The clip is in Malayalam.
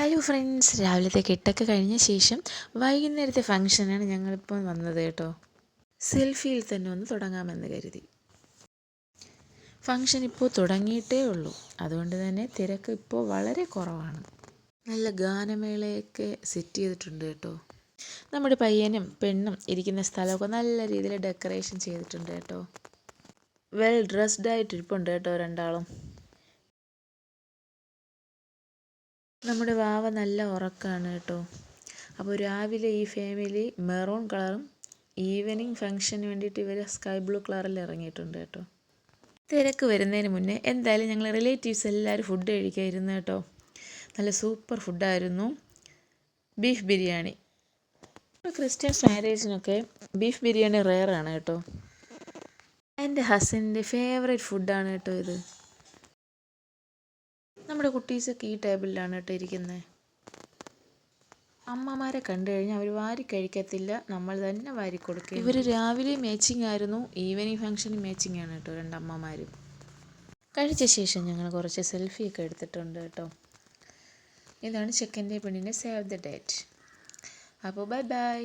ഹലോ ഫ്രണ്ട്സ്, രാവിലത്തെ കെട്ടൊക്കെ കഴിഞ്ഞ ശേഷം വൈകുന്നേരത്തെ ഫംഗ്ഷനാണ് ഞങ്ങളിപ്പോൾ വന്നത് കേട്ടോ. സെൽഫിയിൽ തന്നെ ഒന്ന് തുടങ്ങാമെന്ന് കരുതി. ഫംഗ്ഷൻ ഇപ്പോൾ തുടങ്ങിയിട്ടേ ഉള്ളൂ, അതുകൊണ്ട് തന്നെ തിരക്ക് ഇപ്പോൾ വളരെ കുറവാണ്. നല്ല ഗാനമേളയൊക്കെ സെറ്റ് ചെയ്തിട്ടുണ്ട് കേട്ടോ. നമ്മുടെ പയ്യനും പെണ്ണും ഇരിക്കുന്ന സ്ഥലമൊക്കെ നല്ല രീതിയിൽ ഡെക്കറേഷൻ ചെയ്തിട്ടുണ്ട് കേട്ടോ. വെൽ ഡ്രസ്ഡ് ആയിട്ടിരിപ്പുണ്ട് കേട്ടോ രണ്ടാളും. നമ്മുടെ വാവ നല്ല ഉറക്കമാണ് കേട്ടോ. അപ്പോൾ രാവിലെ ഈ ഫാമിലി മെറൂൺ കളറും ഈവനിങ് ഫംഗ്ഷന് വേണ്ടിയിട്ട് ഇവർ സ്കൈ ബ്ലൂ കളറിൽ ഇറങ്ങിയിട്ടുണ്ട് കേട്ടോ. തിരക്ക് വരുന്നതിന് മുന്നേ എന്തായാലും ഞങ്ങൾ റിലേറ്റീവ്സ് എല്ലാവരും ഫുഡ് കഴിക്കായിരുന്നു കേട്ടോ. നല്ല സൂപ്പർ ഫുഡായിരുന്നു. ബീഫ് ബിരിയാണി. ക്രിസ്ത്യൻസ് മാരേജിനൊക്കെ ബീഫ് ബിരിയാണി റെയറാണ് കേട്ടോ. എൻ്റെ ഹസ്ബൻഡിൻ്റെ ഫേവറേറ്റ് ഫുഡാണ് കേട്ടോ ഇത്. നമ്മുടെ കുട്ടീസൊക്കെ ഈ ടേബിളിലാണ് കേട്ടോ ഇരിക്കുന്നത്. അമ്മമാരെ കണ്ടു കഴിഞ്ഞാൽ അവർ വാരി കഴിക്കത്തില്ല, നമ്മൾ തന്നെ വാരി കൊടുക്കുക. ഇവർ രാവിലെ മാച്ചിങ് ആയിരുന്നു, ഈവനിങ് ഫംഗ്ഷന് മാച്ചിങ് ആണ് കേട്ടോ രണ്ടമ്മമാരും. കഴിച്ച ശേഷം ഞങ്ങൾ കുറച്ച് സെൽഫിയൊക്കെ എടുത്തിട്ടുണ്ട് കേട്ടോ. ഇതാണ് ചെക്കൻ്റെ പെണ്ണിൻ്റെ സേവ് ദ ഡേറ്റ്. അപ്പോൾ ബൈ ബൈ.